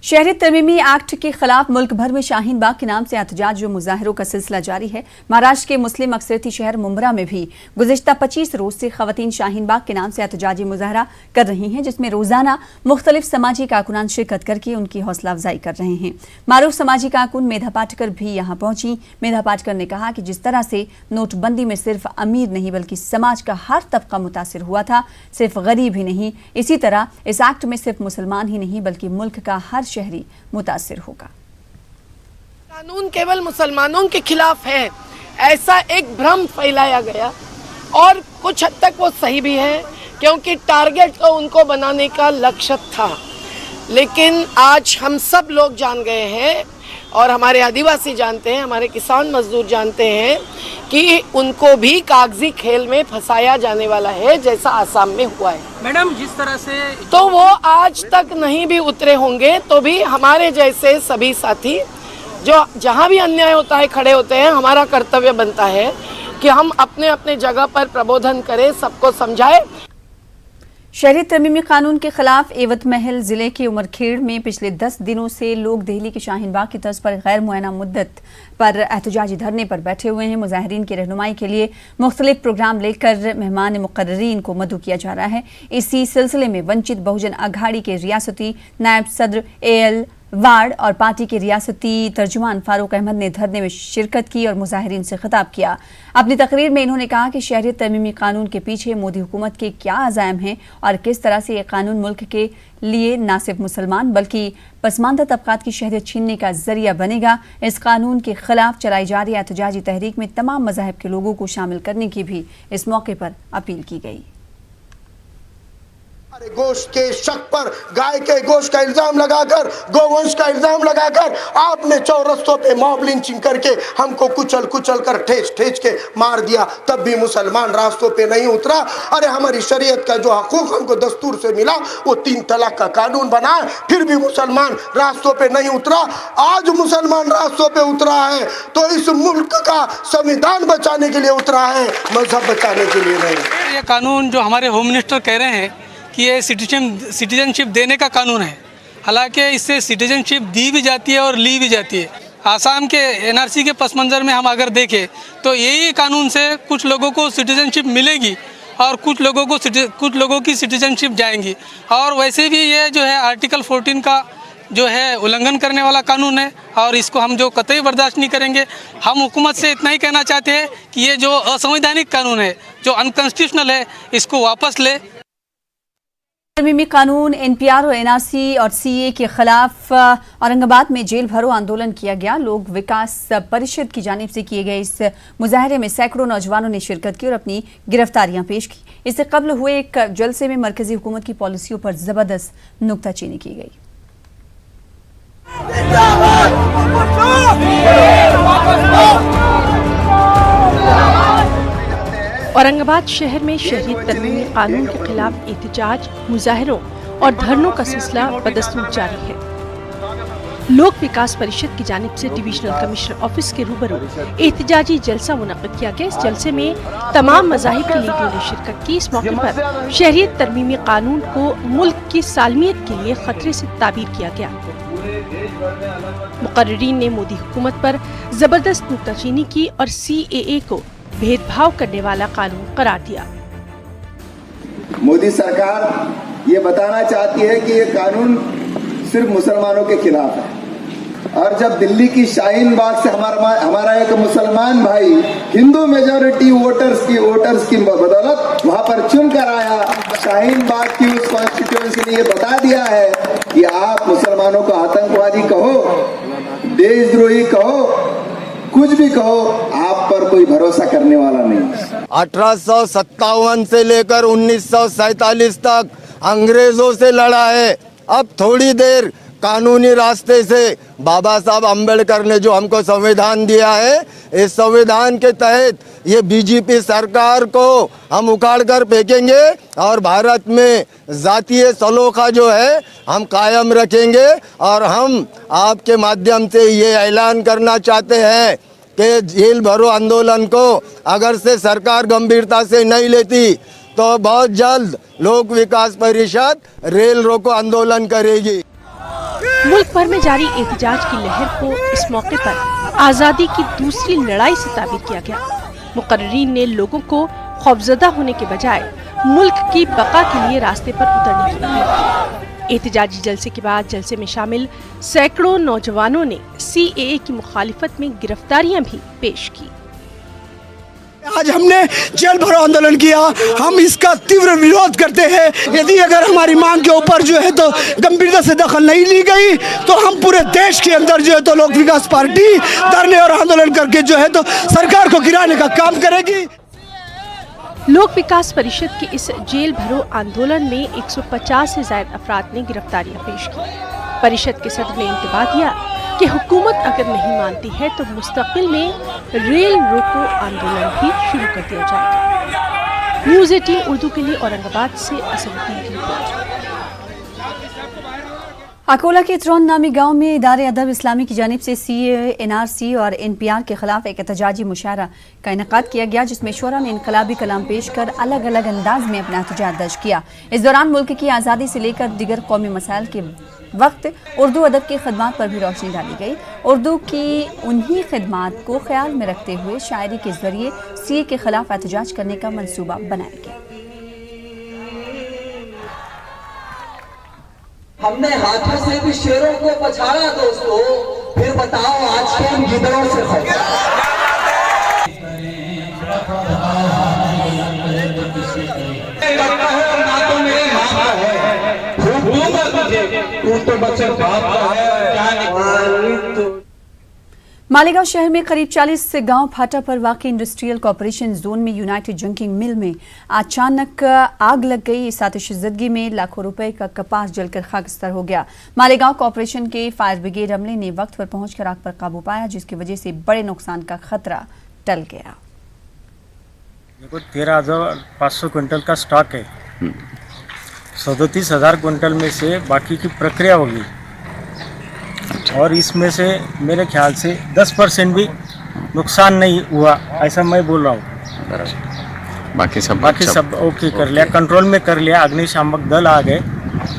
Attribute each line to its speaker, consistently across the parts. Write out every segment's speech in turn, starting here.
Speaker 1: शहरी तरमीमी एक्ट के खिलाफ मुल्क भर में शाहीन बाग के नाम से एहतजाज व मुजाहरों का सिलसिला जारी है। महाराष्ट्र के मुस्लिम अक्सरती शहर मुंब्रा में भी गुज़िश्ता 25 रोज से खवातीन शाहीन बाग के नाम से एहतजाजी मुजाहरा कर रही हैं, जिसमें रोजाना मुख्तलिफ समाजी कारकुनान शिरकत करके उनकी हौसला अफजाई कर रहे हैं। मारूफ समाजी कारकुन मेधा पाटकर भी यहाँ पहुंची। मेधा पाटकर ने कहा कि जिस तरह से नोटबंदी में सिर्फ अमीर नहीं बल्कि समाज का हर तबका मुतासिर हुआ था, सिर्फ गरीब ही नहीं, इसी तरह इस एक्ट में सिर्फ मुसलमान ही नहीं बल्कि मुल्क का हर शहरी मुतासिर होगा।
Speaker 2: कानून केवल मुसलमानों के खिलाफ है, ऐसा एक भ्रम फैलाया गया और कुछ हद तक वो सही भी है, क्योंकि टारगेट तो उनको बनाने का लक्ष्य था। लेकिन आज हम सब लोग जान गए हैं और हमारे आदिवासी जानते हैं, हमारे किसान मजदूर जानते हैं कि उनको भी कागजी खेल में फंसाया जाने वाला है, जैसा आसाम में हुआ है।
Speaker 3: मैडम, जिस तरह से
Speaker 2: तो वो आज तक नहीं भी उतरे होंगे तो भी हमारे जैसे सभी साथी जो जहाँ भी अन्याय होता है खड़े होते हैं। हमारा कर्तव्य बनता है कि हम अपने अपने जगह पर प्रबोधन करें, सबको समझाएं।
Speaker 1: शहरी तरमीमी कानून के खिलाफ एवत महल जिले के उमरखेड़ में पिछले 10 दिनों से लोग दिल्ली के शाहीन बाग की तर्ज पर गैर मुअय्यना मुद्दत पर एहतजाजी धरने पर बैठे हुए हैं। मुजाहिरीन की रहनुमाई के लिए मुख्तलिफ प्रोग्राम लेकर मेहमान मुकर्ररीन को मदऊ किया जा रहा है। इसी सिलसिले में वंचित बहुजन अघाड़ी के रियासती नायब सदर AL वार्ड और पार्टी के रियासती तर्जुमान फारूक अहमद ने धरने में शिरकत की और मुजाहिरीन से खिताब किया। अपनी तकरीर में इन्होंने कहा कि शहरी तरमीमी कानून के पीछे मोदी हुकूमत के क्या अज़ाइम हैं और किस तरह से ये कानून मुल्क के लिए न सिर्फ मुसलमान बल्कि पसमानदा तबकात की शहरियत छीनने का जरिया बनेगा। इस कानून के खिलाफ चलाई जा रही एहतजाजी तहरीक में तमाम मज़ाहिब के लोगों को शामिल करने की भी इस मौके पर अपील की गई।
Speaker 4: गोश्त के शक पर गाय के गोश्त का इल्जाम लगाकर, गोवंश का इल्जाम लगाकर आपने चौरस्तों पे मॉब लिंचिंग करके हमको कुचल कर ठेस के मार दिया, तब भी मुसलमान रास्तों पे नहीं उतरा। अरे हमारी शरीयत का जो हकूक हमको दस्तूर से मिला वो 3 तलाक का कानून बना, फिर भी मुसलमान रास्तों पे नहीं उतरा। आज मुसलमान रास्तों पे उतरा है तो इस मुल्क का संविधान बचाने के लिए उतरा है, मजहब बचाने के लिए नहीं।
Speaker 3: ये कानून जो हमारे होम मिनिस्टर कह रहे हैं कि ये सिटीजनशिप देने का कानून है, हालांकि इससे सिटीजनशिप दी भी जाती है और ली भी जाती है। आसाम के NRC के पस मंज़र में हम अगर देखें तो यही कानून से कुछ लोगों को सिटीजनशिप मिलेगी और कुछ लोगों की सिटीजनशिप जाएंगी। और वैसे भी ये जो है आर्टिकल 14 का जो है उल्लंघन करने वाला कानून है और इसको हम जो कतई बर्दाश्त नहीं करेंगे। हम हुकूमत से इतना ही कहना चाहते हैं कि ये जो असंवैधानिक कानून है, जो अनकॉन्स्टिट्यूशनल है, इसको वापस ले।
Speaker 1: तरमीमी कानून NPR और NRC और CA के खिलाफ औरंगाबाद में जेल भरो आंदोलन किया गया। लोक विकास परिषद की जानिब से किए गए इस मुजाहरे में सैकड़ों नौजवानों ने शिरकत की और अपनी गिरफ्तारियां पेश की। इससे कबल हुए एक जलसे में मरकजी हुकूमत की पॉलिसियों पर जबरदस्त नुक्ताचीनी की गई।
Speaker 5: औरंगाबाद शहर में शहरी तरमीमी कानून के खिलाफ एहतजाज, मुजाहरों और धरनों का सिलसिला बदस्तूर जारी है। लोक विकास परिषद की जानिब से डिविजनल कमिश्नर ऑफिस के रूबरू एहतजाजी जलसा मुनक्किद किया गया। इस जलसे में तमाम मज़ाहिब के लीडरों ने शिरकत की। इस मौके पर शहरी तरमीमी कानून को मुल्क की सालमियत के लिए खतरे से ताबीर किया गया। मुकर्ररीन ने मोदी हुकूमत पर जबरदस्त नुक्ताचीनी की और CAA को भेदभाव करने वाला कानून करार दिया।
Speaker 6: मोदी सरकार ये बताना चाहती है कि ये कानून सिर्फ मुसलमानों के खिलाफ है और जब दिल्ली की शाहीन बाग से हमारा एक मुसलमान भाई हिंदू मेजॉरिटी वोटर्स की बदौलत वहां पर चुन कर आया, शाहीन बाग की उस कॉन्स्टिट्यूएंसी ने ये बता दिया है कि आप मुसलमानों को आतंकवादी कहो, देशद्रोही कहो, कुछ भी कहो, आप पर कोई भरोसा करने वाला नहीं।
Speaker 7: 1857 से लेकर 1947 तक अंग्रेजों से लड़ा है। अब थोड़ी देर कानूनी रास्ते से बाबा साहब अम्बेडकर ने जो हमको संविधान दिया है, इस संविधान के तहत ये BJP सरकार को हम उखाड़ कर फेंकेंगे और भारत में जातीय सलोखा जो है हम कायम रखेंगे। और हम आपके माध्यम से ये ऐलान करना चाहते हैं कि जेल भरो आंदोलन को अगर से सरकार गंभीरता से नहीं लेती तो बहुत जल्द लोक विकास परिषद रेल रोको आंदोलन करेगी।
Speaker 5: मुल्क भर में जारी एहतजाज की लहर को इस मौके पर आज़ादी की दूसरी लड़ाई से ताबीर किया गया। मुकर्रीन ने लोगों को खौफजदा होने के बजाय मुल्क की बका के लिए रास्ते पर उतरने की अपील की। एहतजाजी जलसे के बाद जलसे में शामिल सैकड़ों नौजवानों ने CAA की मुखालिफत में गिरफ्तारियां भी पेश की।
Speaker 8: आज हमने जेल भरो आंदोलन किया, हम इसका तीव्र विरोध करते हैं। यदि अगर हमारी मांग के ऊपर जो है तो गंभीरता से दखल नहीं ली गई तो हम पूरे देश के अंदर जो है तो लोक विकास पार्टी धरने और आंदोलन करके जो है तो सरकार को गिराने का काम करेगी।
Speaker 5: लोक विकास परिषद के इस जेल भरो आंदोलन में 150 से ज्यादा अफराद ने गिरफ्तारियां पेश की। परिषद के सदर ने इंतबाह दिया कि हुकूमत अगर नहीं मानती है तो मुस्तकिल में रेल रोको आंदोलन भी शुरू कर दिया जाएगा। न्यूज़ 18 उर्दू के लिए औरंगाबाद से असदुद्दीन की रिपोर्ट।
Speaker 1: अकोला के त्रौन नामी गांव में इदारे अदब इस्लामी की जानिब से CAA, NRC और NPR के खिलाफ एक एहतजाजी मुशायरा का इनेकाद किया गया, जिसमें शोरा ने इनकलाबी कलाम पेश कर अलग अलग अंदाज में अपना एहतजाज दर्ज किया। इस दौरान मुल्क की आज़ादी से लेकर दीगर कौमी मसाइल के वक्त उर्दू अदब की खिदमात पर भी रोशनी डाली गई। उर्दू की उन्हीं खिदमात को ख्याल में रखते हुए शायरी के जरिए CAA के खिलाफ एहतजाज करने का मंसूबा बनाया गया।
Speaker 9: हमने हाथों से भी शेरों को पछाड़ा दोस्तों, फिर बताओ आज के इन गिदड़ों से
Speaker 1: मालेगांव शहर में करीब 40 गांव फाटा पर वाक़ई इंडस्ट्रियल कॉर्पोरेशन जोन में यूनाइटेड जंकिंग मिल में अचानक आग लग गई। इस आतिशज़दगी में लाखों रुपए का कपास जलकर खाकस्तर हो गया। मालेगांव कॉर्पोरेशन के फायर ब्रिगेड अमले ने वक्त पर पहुंचकर आग पर काबू पाया, जिसकी वजह से बड़े नुकसान का खतरा टल गया।
Speaker 10: देखो 13,500 क्विंटल का स्टॉक है। 37,000 क्विंटल में से बाकी की प्रक्रिया होगी और इसमें से मेरे ख्याल से 10% भी नुकसान नहीं हुआ, ऐसा मैं बोल रहा हूँ। बाकी सब ओके कर लिया, कंट्रोल में कर लिया। अग्निशामक दल आ गए,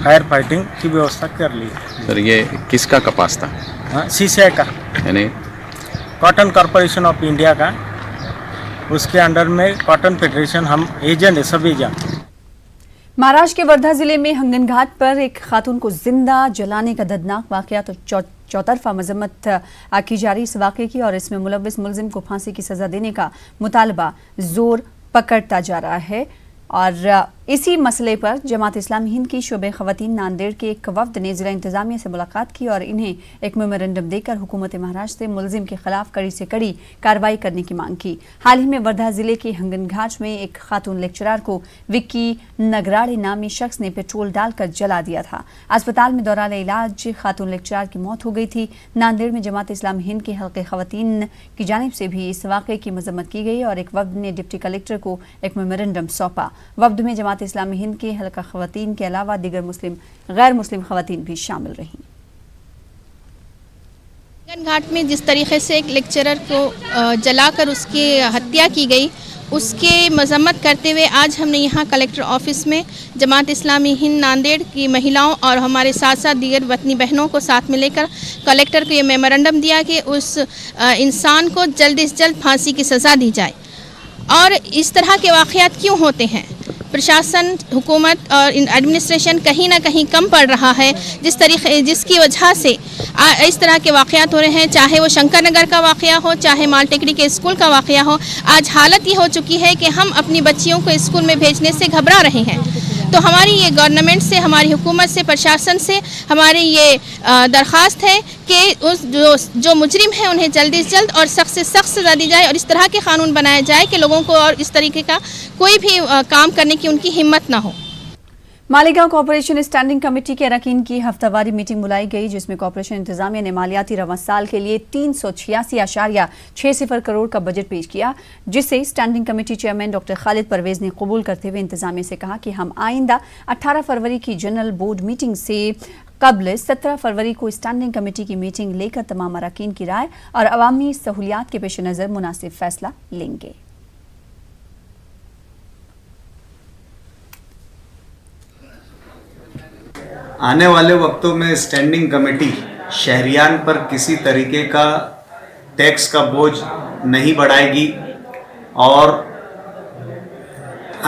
Speaker 10: फायर फाइटिंग की व्यवस्था कर ली।
Speaker 11: सर ये किसका कपास था?
Speaker 10: हाँ, CCI का,
Speaker 11: यानी
Speaker 10: कॉटन कॉरपोरेशन ऑफ इंडिया का। उसके अंडर में कॉटन फेडरेशन, हम एजेंट है, सब एजेंट।
Speaker 1: महाराष्ट्र के वर्धा जिले में हंगन घाट पर एक खातून को जिंदा जलाने का दर्दनाक वाकया तो चौतरफा मजम्मत की जा रही इस वाकये की, और इसमें मुलव्विस मुलजिम को फांसी की सजा देने का मुतालबा जोर पकड़ता जा रहा है। और इसी मसले पर जमात इस्लामी हिंद की शोबे खवातीन नांदेड़ के एक वफ्द ने जिला इंतजामिया से मुलाकात की और इन्हें एक मेमोरेंडम देकर हुकूमत महाराष्ट्र से मुलजिम के खिलाफ कड़ी से कड़ी कार्रवाई करने की मांग की। हाल ही में वर्धा जिले के हंगन घाट में एक खातून लेक्चरर को विक्की नगराड़े नामी शख्स ने पेट्रोल डालकर जला दिया था। अस्पताल में दौरान इलाज खातून लेक्चरर की मौत हो गई थी। नांदेड़ में जमात इस्लामी हिंद के हल्के खवातीन की जानिब से भी इस वाक़े की मजम्मत की गई और एक वफ्द ने डिप्टी कलेक्टर को एक मेमोरेंडम सौंपा। वफ्द में जमात इस्लामी हिंद के हल्का खवातीन के अलावा दीगर गैर मुस्लिम खवातीन भी शामिल रहीं।
Speaker 12: हंगन घाट में जिस तरीके से एक लेक्चरर को जलाकर उसकी हत्या की गई, उसके मजम्मत करते हुए आज हमने यहाँ कलेक्टर ऑफिस में जमात इस्लामी हिंद नांदेड़ की महिलाओं और हमारे साथ साथ दीगर वतनी बहनों को साथ में लेकर कलेक्टर को ये मेमोरेंडम दिया कि उस इंसान को जल्द से जल्द फांसी की सज़ा दी जाए। और इस तरह के वाक़यात क्यों होते हैं? प्रशासन, हुकूमत और एडमिनिस्ट्रेशन कहीं ना कहीं कम पड़ रहा है, जिसकी वजह से इस तरह के वाक़यात हो रहे हैं। चाहे वो शंकर नगर का वाक़या हो, चाहे मालटेकड़ी के स्कूल का वाक़या हो। आज हालत ये हो चुकी है कि हम अपनी बच्चियों को स्कूल में भेजने से घबरा रहे हैं। तो हमारी ये गवर्नमेंट से, हमारी हुकूमत से, प्रशासन से हमारी ये दरख्वास्त है कि उस जो मुजरिम हैं उन्हें जल्दी से जल्द और सख्त से सख्त सज़ा दी जाए और इस तरह के कानून बनाए जाए कि लोगों को और इस तरीके का कोई भी काम करने की उनकी हिम्मत ना हो।
Speaker 1: मालेगांव कॉर्पोरेशन स्टैंडिंग कमेटी के अरकान की हफ्तावारी मीटिंग बुलाई गई, जिसमें कॉर्पोरेशन इंतजामिया ने मालियाती रवां साल के लिए 386.60 करोड़ का बजट पेश किया, जिसे standing committee chairman doctor Khalid Parvez ने कबूल करते हुए इंतजामिया से कहा कि हम आइंदा 18 फरवरी की जनरल बोर्ड मीटिंग से कबल 17 फरवरी को स्टैंडिंग कमेटी की मीटिंग लेकर तमाम अरकान की राय और अवामी सहूलियात के पेश नज़र मुनासिब फैसला लेंगे।
Speaker 13: आने वाले वक्तों में स्टैंडिंग कमेटी शहरियान पर किसी तरीके का टैक्स का बोझ नहीं बढ़ाएगी और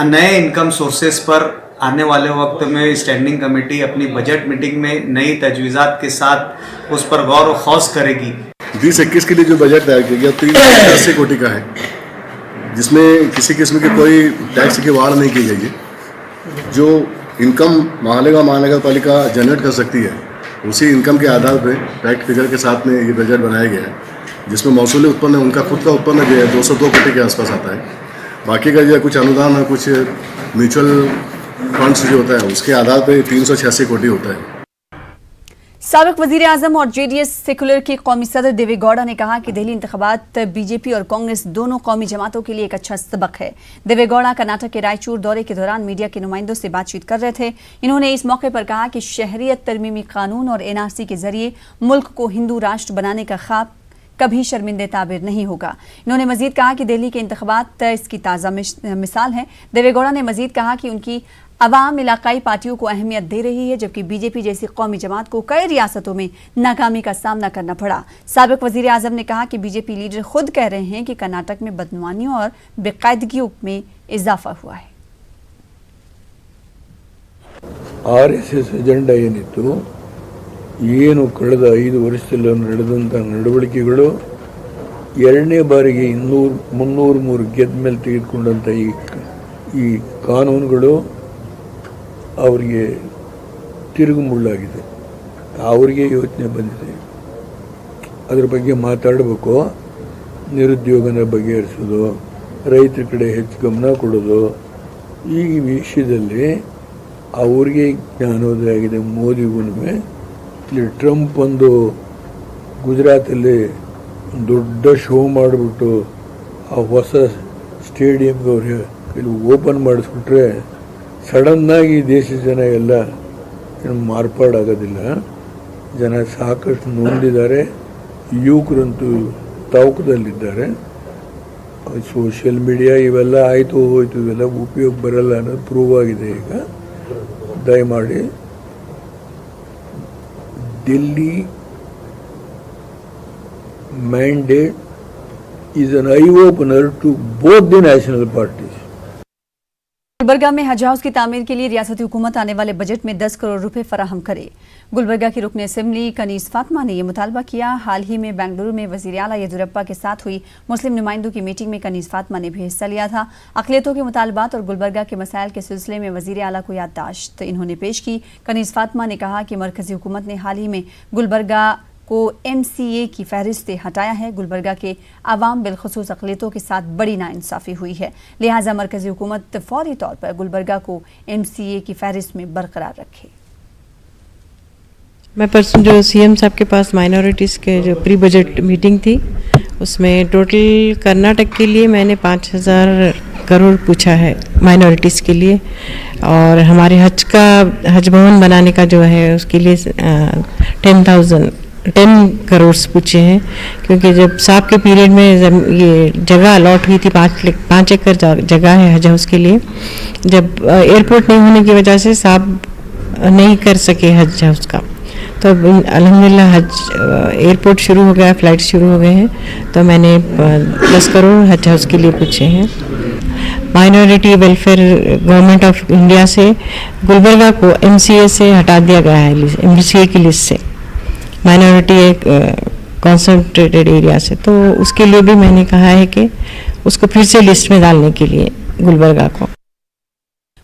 Speaker 13: नए इनकम सोर्सेस पर आने वाले वक्त में स्टैंडिंग कमेटी अपनी बजट मीटिंग में नई तजवीज़ात के साथ उस पर गौर व खौस करेगी।
Speaker 14: 2021 के लिए जो बजट तैयार किया गया 380 कोटि का है, जिसमें किसी किस्म की कोई टैक्स की वाड़ नहीं की गई है। जो इनकम महानगर पालिका जनरेट कर सकती है उसी इनकम के आधार पर फैक्ट फिगर के साथ में ये बजट बनाया गया है, जिसमें मौसूली उत्पन्न उनका खुद का उत्पन्न जो है 202 कोटि के आसपास आता है। बाकी का जो कुछ अनुदान है, कुछ म्यूचुअल फंड्स जो होता है उसके आधार पर 386 कोटि होता है।
Speaker 1: साबिक वजीर आजम और जेडीएस सेकुलर के कौमी सदर देवेगौड़ा ने कहा कि दिल्ली इंतखाबात बीजेपी और कांग्रेस दोनों कौमी जमातों के लिए एक अच्छा सबक है। देवेगौड़ा कर्नाटक के रायचूर दौरे के दौरान मीडिया के नुमाइंदों से बातचीत कर रहे थे। इन्होंने इस मौके पर कहा कि शहरियत तरमीमी कानून और एनआरसी के जरिए मुल्क को हिंदू राष्ट्र बनाने का ख्वाब कभी शर्मिंदे ताबिर नहीं होगा। इन्होंने मजीद कहा कि दिल्ली के इंतखाबात इसकी ताज़ा मिसाल है। देवेगौड़ा ने मजीद कहा कि उनकी अवाम इलाकाई पार्टियों को अहमियत दे रही है, जबकि बीजेपी जैसी कौमी जमात को कई रियासतों में नाकामी का सामना करना पड़ा। साबिक वजीर आजम ने कहा कि बीजेपी लीडर खुद कह रहे हैं कि कर्नाटक में बदनुमानियों और बेकायदगियों में इजाफा हुआ है।
Speaker 15: RSS ಎಜೆಂಡಾ ಏನಿತ್ತು, ಏನು ಕಳೆದ 5 ವರ್ಷದಲ್ಲಿ ನಡೆದಂಥ ನಡವಳಿಕೆಗಳು ಎರಡನೇ ಬಾರಿಗೆ 200-300 ಗೆದ್ದ ಮೇಲೆ ತೆಗೆದುಕೊಂಡಂಥ ಈ ಕಾನೂನುಗಳು ಅವರಿಗೆ ತಿರುಗು ಮುಳ್ಳಾಗಿದೆ. ಅವರಿಗೆ ಯೋಚನೆ ಬಂದಿದೆ, ಅದರ ಬಗ್ಗೆ ಮಾತಾಡಬೇಕು. ನಿರುದ್ಯೋಗನ ಬಗೆಹರಿಸೋದು, ರೈತರ ಕಡೆ ಹೆಚ್ಚು ಗಮನ ಕೊಡೋದು, ಈ ವಿಷಯದಲ್ಲಿ ಅವ್ರಿಗೆ ಜ್ಞಾನೋದಯ ಆಗಿದೆ. ಮೋದಿಗೂ ಇಲ್ಲಿ ಟ್ರಂಪ್ ಒಂದು ಗುಜರಾತಲ್ಲಿ ದೊಡ್ಡ ಶೋ ಮಾಡಿಬಿಟ್ಟು ಆ ಹೊಸ ಸ್ಟೇಡಿಯಂಗೆ ಅವ್ರಿಗೆ ಇಲ್ಲಿ ಓಪನ್ ಮಾಡಿಸ್ಬಿಟ್ರೆ ಸಡನ್ನಾಗಿ ದೇಶದ ಜನ ಎಲ್ಲ ಮಾರ್ಪಾಡಾಗೋದಿಲ್ಲ. ಜನ ಸಾಕಷ್ಟು ನೊಂದಿದ್ದಾರೆ, ಯುವಕರಂತೂ ತವಕದಲ್ಲಿದ್ದಾರೆ. ಸೋಷಿಯಲ್ ಮೀಡಿಯಾ ಇವೆಲ್ಲ ಆಯಿತು ಹೋಯ್ತು, ಇವೆಲ್ಲ ಉಪಯೋಗ ಬರಲ್ಲ ಅನ್ನೋದು ಪ್ರೂವ್ ಆಗಿದೆ. ಈಗ ದಯಮಾಡಿ Delhi mandate is an eye opener to both the national parties.
Speaker 1: Gulbarga में हज हाउस की तामीर के लिए रियासती हुकूमत आने वाले बजट में 10 करोड़ रुपए फराहम करे। गुलबर्गा की रुकन असेंबली कनीज फातिमा ने यह मुतालबा किया। हाल ही में बेंगलुरु में वजीर आला येदियुरप्पा के साथ हुई मुस्लिम नुमाइंदों की मीटिंग में कनीज फातिमा ने भी हिस्सा लिया था। अक़लियतों के मुतालबात और गुलबर्गा के मसाइल के सिलसिले में वजीर आला को याददाश्त इन्होंने पेश की। कनीज फातिमा ने कहा कि मरकजी हुकूमत ने हाल ही में गुलबर्गा को MCA की फहरिस्त से हटाया है। गुलबर्गा के अवाम बिलखुसूस अक़लियतों के साथ बड़ी नाइंसाफ़ी हुई है, लिहाजा मरकजी हुकूमत फौरी तौर पर गुलबर्गा को MCA की फहरिस्त में बरकरार रखे।
Speaker 16: मैं परसों जो CM साहब के पास माइनॉरिटीज़ के जो प्री बजट मीटिंग थी, उसमें टोटल कर्नाटक के लिए मैंने 5000 करोड़ पूछा है माइनॉरिटीज़ के लिए, और हमारे हज भवन बनाने का जो है उसके लिए 10 करोड़ पूछे हैं, क्योंकि जब साहब के पीरियड में ये जगह अलॉट हुई थी 5 एकड़ जगह है हज हाउस के लिए, जब एयरपोर्ट नहीं होने की वजह से साहब नहीं कर सके हज हाउस का, तो अल्हम्दुलिल्लाह हज एयरपोर्ट शुरू हो गया, फ्लाइट शुरू हो गए हैं, तो मैंने 10 करोड़ हज हाउस के लिए पूछे हैं। Minority welfare government of India से गुलबर्गा को MCA से हटा दिया गया है, MCA की लिस्ट से, माइनॉरिटी एक कॉन्सेंट्रेटेड एरिया से, तो उसके लिए भी मैंने कहा है कि उसको फिर से लिस्ट में डालने के लिए गुलबर्गा को।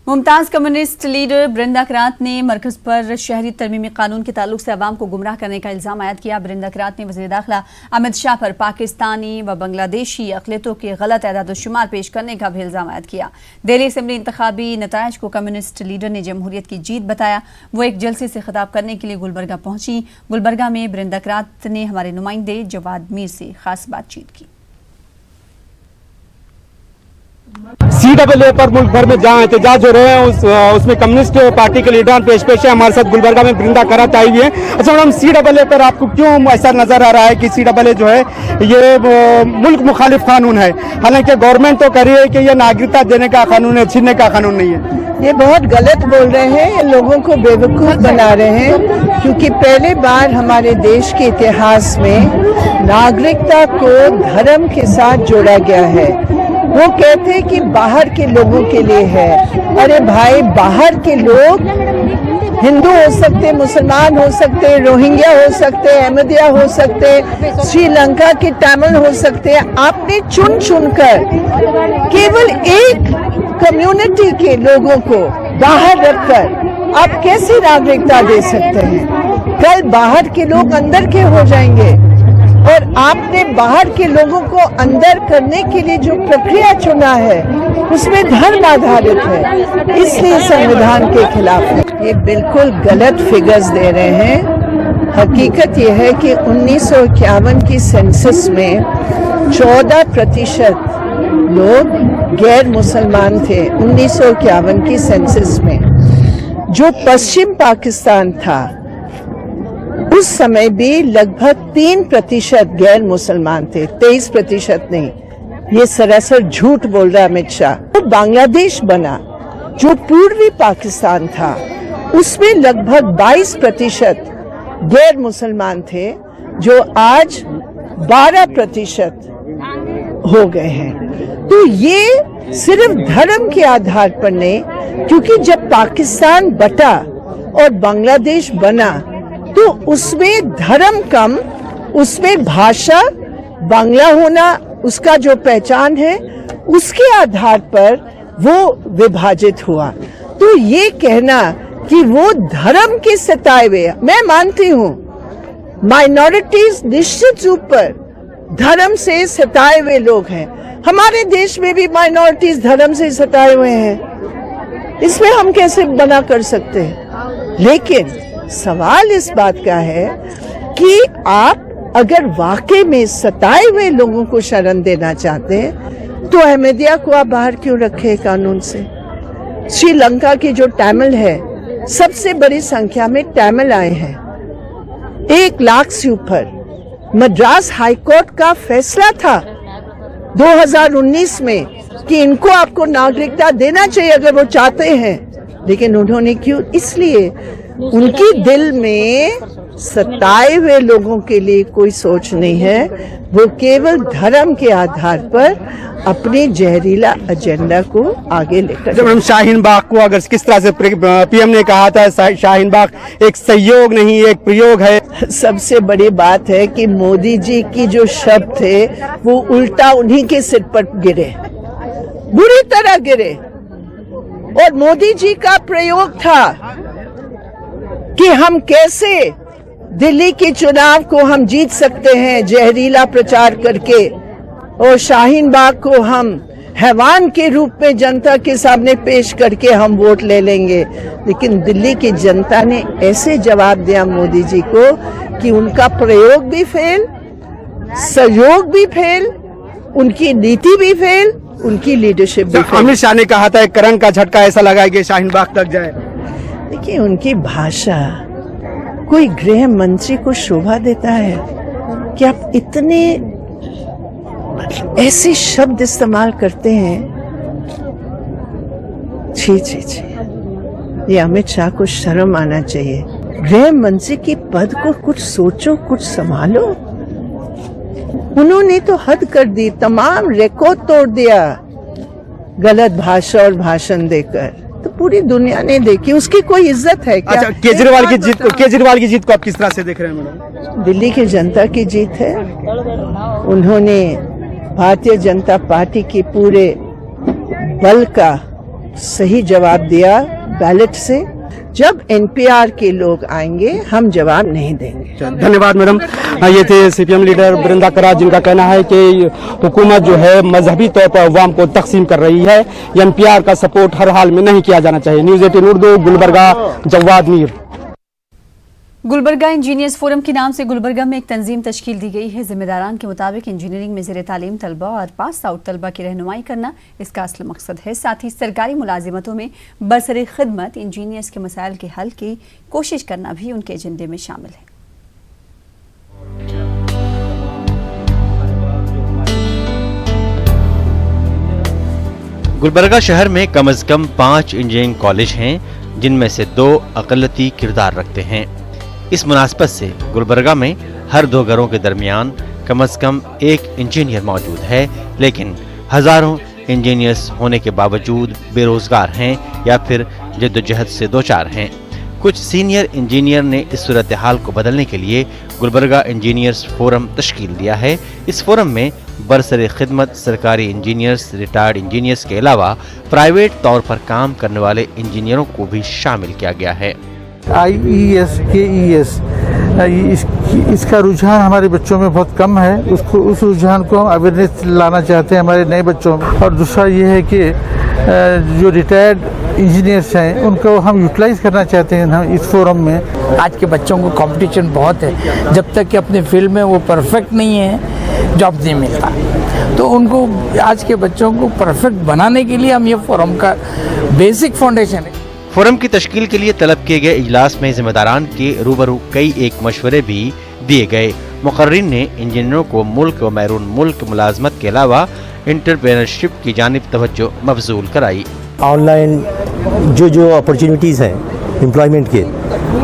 Speaker 1: मुमताज़ कम्युनिस्ट लीडर बृंदा करात ने मरकज़ पर शहरी तरमीमी कानून के ताल्लुक से अवाम को गुमराह करने का इल्ज़ाम आयद किया। बृंदा करात ने वज़ीर दाखिला अमित शाह पर पाकिस्तानी व बांग्लादेशी अक़लियतों के गलत एदाद-ओ-शुमार पेश करने का भी इल्ज़ाम आयद किया। दिल्ली असेंबली इंतखाबी नताइज को कम्युनिस्ट लीडर ने जमहूरियत की जीत बताया। वो एक जलसे से खिताब करने के लिए गुलबर्गा पहुंची। गुलबर्गा में बृंदा करात ने हमारे नुमाइंदे जवाद मीर से खास बातचीत की।
Speaker 17: CAA पर मुल्क भर में जहाँ एहतजाज हो रहे हैं उसमें कम्युनिस्ट पार्टी के लीडर पेश है। हमारे साथ गुलबर्गा में बृंदा करात आई हुई है। अच्छा मैडम, CAA पर आपको क्यों ऐसा नजर आ रहा है कि CAA जो है ये मुल्क मुखालिफ कानून है, हालांकि गवर्नमेंट तो कह रही है कि ये नागरिकता देने का कानून है, छीनने का कानून नहीं है?
Speaker 18: ये बहुत गलत बोल रहे हैं, ये लोगों को बेवकूफ़ बना रहे हैं, क्योंकि पहले बार हमारे देश के इतिहास में नागरिकता को धर्म के साथ जोड़ा गया है। वो कहते हैं कि बाहर के लोगों के लिए है। अरे भाई, बाहर के लोग हिंदू हो सकते, मुसलमान हो सकते, रोहिंग्या हो सकते, अहमदिया हो सकते, श्रीलंका के तमिल हो सकते। आपने चुन चुनकर केवल एक कम्युनिटी के लोगों को बाहर रखकर आप कैसे नागरिकता दे सकते हैं? कल बाहर के लोग अंदर के हो जाएंगे, और आपने बाहर के लोगों को अंदर करने के लिए जो प्रक्रिया चुना है उसमें धर्म आधारित है, इसलिए संविधान के खिलाफ है। ये बिल्कुल गलत फिगर्स दे रहे हैं। हकीकत यह है कि 1951 की सेंसस में 14% लोग गैर मुसलमान थे। 1951 की सेंसस में जो पश्चिम पाकिस्तान था उस समय भी लगभग 3% गैर मुसलमान थे, 23% नहीं। ये सरासर झूठ बोल रहा अमित शाह। तो बांग्लादेश बना जो पूर्वी पाकिस्तान था, उसमें लगभग 22% गैर मुसलमान थे, जो आज 12% हो गए हैं। तो ये सिर्फ धर्म के आधार पर नहीं, क्योंकि जब पाकिस्तान बटा और बांग्लादेश बना तो उसमें धर्म कम, उसमें भाषा बांग्ला होना उसका जो पहचान है उसके आधार पर वो विभाजित हुआ। तो ये कहना कि वो धर्म के सताए हुए, मैं मानती हूँ माइनॉरिटीज निश्चित रूप पर धर्म से सताए हुए लोग हैं। हमारे देश में भी माइनॉरिटीज धर्म से सताए हुए हैं, इसमें हम कैसे मना कर सकते हैं? लेकिन सवाल इस बात का है कि आप अगर वाकई में सताए हुए लोगों को शरण देना चाहते हैं तो अहमदिया को आप बाहर क्यों रखे कानून से? श्रीलंका की जो तमिल है, सबसे बड़ी संख्या में तमिल आए हैं, 1 लाख से ऊपर। मद्रास हाईकोर्ट का फैसला था 2019 में कि इनको आपको नागरिकता देना चाहिए अगर वो चाहते हैं, लेकिन उन्होंने क्यों? इसलिए उनकी दिल में सताए हुए लोगों के लिए कोई सोच नहीं है। वो केवल धर्म के आधार पर अपने जहरीला एजेंडा को आगे लेकर।
Speaker 17: मैडम, शाहीन बाग को अगर किस तरह से पीएम ने कहा था, शाहीन बाग एक सहयोग नहीं एक प्रयोग है।
Speaker 18: सबसे बड़ी बात है कि मोदी जी की जो शब्द थे वो उल्टा उन्हीं के सिर पर गिरे, बुरी तरह गिरे। और मोदी जी का प्रयोग था कि हम कैसे दिल्ली के चुनाव को हम जीत सकते हैं जहरीला प्रचार करके, और शाहीन बाग को हम हैवान के रूप में जनता के सामने पेश करके हम वोट ले लेंगे। लेकिन दिल्ली की जनता ने ऐसे जवाब दिया मोदी जी को कि उनका प्रयोग भी फेल, सहयोग भी फेल, उनकी नीति भी फेल, उनकी लीडरशिप भी फेल।
Speaker 17: अमित शाह ने कहा था करंट का झटका ऐसा लगा कि शाहीन बाग तक जाए।
Speaker 18: देखिए, उनकी भाषा कोई गृह मंत्री को शोभा देता है कि आप इतने ऐसे शब्द इस्तेमाल करते हैं? छी छी छी, ये अमित शाह को शर्म आना चाहिए। गृह मंत्री की पद को कुछ सोचो, कुछ संभालो। उन्होंने तो हद कर दी, तमाम रिकॉर्ड तोड़ दिया गलत भाषा और भाषण देकर। तो पूरी दुनिया ने देखी, उसकी कोई इज्जत है क्या?
Speaker 17: अच्छा, केजरीवाल की जीत को आप किस तरह से देख रहे हैं मैडम?
Speaker 18: दिल्ली की जनता की जीत है। उन्होंने भारतीय जनता पार्टी के पूरे बल का सही जवाब दिया बैलेट से। जब एनपीआर के लोग आएंगे हम जवाब नहीं देंगे।
Speaker 17: धन्यवाद मैडम। ये थे सीपीएम लीडर बृंदा करात, जिनका कहना है कि हुकूमत जो है मजहबी तौर पर अवाम को तकसीम कर रही है। एनपीआर का सपोर्ट हर हाल में नहीं किया जाना चाहिए। News 18 Urdu, Gulbarga, Jawad Mir.
Speaker 1: Gulbarga engineers forum के नाम से गुलबर्गा में एक तंजीम तश्कील दी गई है। जिम्मेदारान के मुताबिक इंजीनियरिंग में ज़ेर तालीम तलबा और पास आउट तलबा की रहनुमाई करना इसका असल मकसद है। साथ ही सरकारी मुलाजिमतों में बरसरे खिदमत इंजीनियर्स के मसाइल के हल की कोशिश करना भी उनके एजेंडे में शामिल है।
Speaker 19: गुलबर्गा शहर में कम से कम 5 इंजीनियरिंग कॉलेज हैं, जिनमें से 2 अक़लियती किरदार रखते हैं। इस मुनासबत से गुलबर्गा में हर 2 घरों के दरमियान कम से कम 1 इंजीनियर मौजूद है, लेकिन हजारों इंजीनियर्स होने के बावजूद बेरोजगार हैं या फिर जद्दोजहद से दो चार हैं। कुछ सीनियर इंजीनियर ने इस सूरत हाल को बदलने के लिए गुलबर्गा इंजीनियर्स फोरम तश्कील दिया है। इस फोरम में बरसरे खिदमत सरकारी इंजीनियर्स, रिटायर्ड इंजीनियर्स के अलावा प्राइवेट तौर पर काम करने वाले इंजीनियरों को भी शामिल किया गया है।
Speaker 15: IES, KES इसका रुझान हमारे बच्चों में बहुत कम है। उस रुझान को हम अवेयरनेस लाना चाहते हैं हमारे नए बच्चों में। और दूसरा ये है कि जो रिटायर्ड इंजीनियर्स हैं उनको हम यूटिलाइज करना चाहते हैं हम इस फोरम में।
Speaker 20: आज के बच्चों को कंपटीशन बहुत है, जब तक कि अपने फील्ड में वो परफेक्ट नहीं है जॉब नहीं मिलता। तो उनको आज के बच्चों को परफेक्ट बनाने के लिए हम ये फोरम का बेसिक फाउंडेशन है।
Speaker 19: फोरम की तश्कील के लिए तलब किए गए इजलास में जिम्मेदारान के रूबरू कई एक मशवरे भी दिए गए। मुकर्रिन ने इंजीनियरों को मुल्क व बैरून मुल्क मुलाजमत के अलावा एंटरप्रेन्योरशिप की जानिब तवज्जो मबजूल कराई।
Speaker 21: ऑनलाइन जो अपॉर्चुनिटीज़ हैं एम्प्लॉयमेंट के,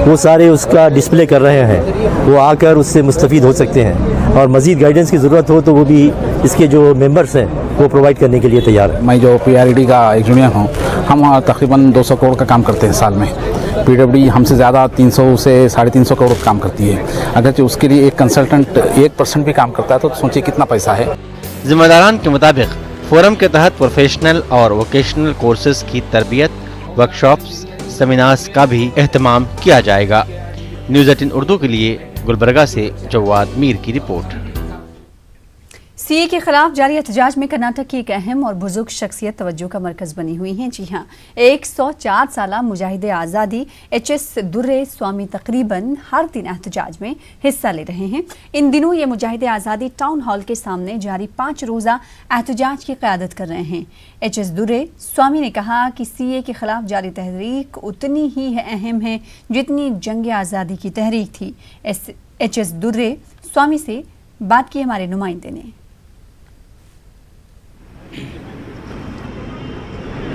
Speaker 21: वो सारे उसका डिस्प्ले कर रहे हैं। वो आकर उससे मुस्तफ़ीद हो सकते हैं और मज़ीद गाइडेंस की ज़रूरत हो तो वो भी इसके जो मेंबर्स हैं वो प्रोवाइड करने के लिए तैयार है।
Speaker 22: मैं जो PRED का इंजीनियर हूँ, हम तकरीबन 200 करोड़ का काम करते हैं साल में। PWD हमसे ज़्यादा 300 से 350 करोड़ का काम करती है। अगर उसके लिए एक कंसल्टेंट 1% भी काम करता है तो सोचिए कितना पैसा है।
Speaker 19: जिम्मेदारान के मुताबिक फोरम के तहत प्रोफेशनल और वोकेशनल कोर्सेज की तरबियत, वर्कशॉप्स, सेमिनार्स का भी एहतमाम किया जाएगा। न्यूज़ 18 उर्दू के लिए गुलबर्गा से जवाद मीर की रिपोर्ट।
Speaker 1: सीए के खिलाफ जारी एहतजाज में कर्नाटक की एक अहम और बुजुर्ग शख्सियत तवज्जो का मरकज बनी हुई हैं। जी हाँ, 104 साल मुजाहिद आज़ादी HS दुर्रे स्वामी तकरीबन हर दिन एहतजाज में हिस्सा ले रहे हैं। इन दिनों ये मुजाहिद आज़ादी टाउन हॉल के सामने जारी 5 रोज़ा एहतजाज की क़यादत कर रहे हैं। HS दुर्रे स्वामी ने कहा कि CA के खिलाफ जारी तहरीक उतनी ही अहम है जितनी जंग आज़ादी की तहरीक थी। HS दुर्रे स्वामी से बात की हमारे नुमाइंदे ने।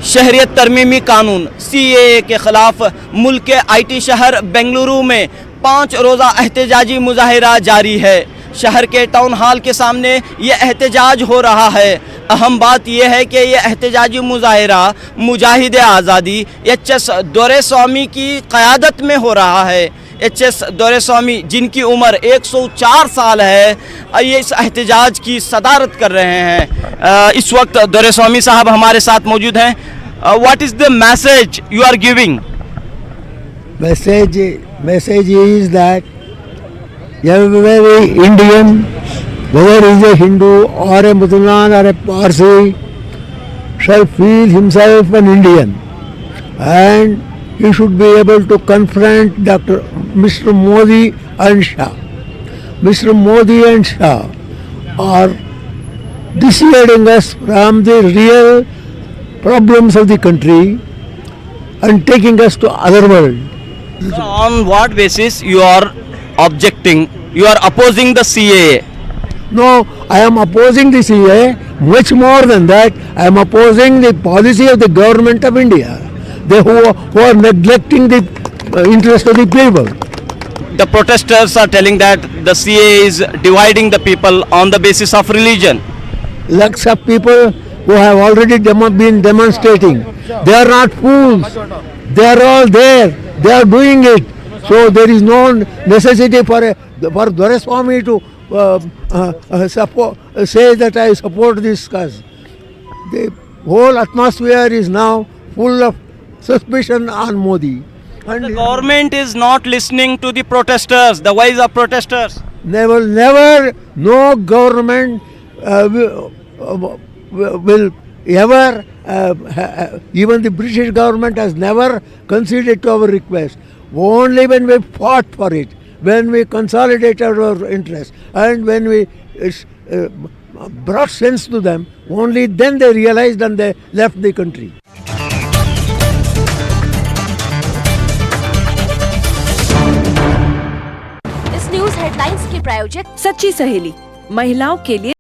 Speaker 23: शहरियत तरमीमी कानून CAA के खिलाफ मुल्क के IT शहर बेंगलुरु में 5 रोज़ा एहतजाजी मुजाहिरा जारी है। शहर के टाउन हॉल के सामने ये एहतजाज हो रहा है। अहम बात यह है कि ये एहतजाजी मुजाहिरा मुजाहिद आज़ादी HS दुर्रे स्वामी की क़यादत में हो रहा है। HS दुर्रे स्वामी जिनकी उम्र 104 साल है, ये इस एहतजाज की सदारत कर रहे हैं। इस वक्त दुर्रे स्वामी साहब हमारे साथ मौजूद हैं। What is the message you are giving?
Speaker 15: Message is that every Indian, whether he is a Hindu or a Muslim or a Parsi, shall feel himself an Indian, and he should be able to confront Mr. Modi and Shah. Mr. Modi and Shah are dissuading us from the real problems of the country and taking us to other world.
Speaker 23: So on what basis you are objecting? You are opposing the CAA?
Speaker 15: No, I am opposing the CAA. Much more than that, I am opposing the policy of the government of India. They who are neglecting the interest of the people.
Speaker 23: The protesters are telling that the CAA is dividing the people on the basis of religion.
Speaker 15: Lakhs of people who have already been demonstrating. They are not fools. They are all there. They are doing it. So there is no necessity for Doreswamy to say that I support this cause. The whole atmosphere is now full of suspicion on Modi.
Speaker 23: And the government is not listening to the protesters, the voice of protesters.
Speaker 15: Never, no government will ever, even the British government has never conceded to our request. Only when we fought for it, when we consolidated our interests, and when we brought sense to them, only then they realized and they left the country.
Speaker 24: इस news headlines के प्रायोजक सच्ची सहेली, महिलाओं के लिए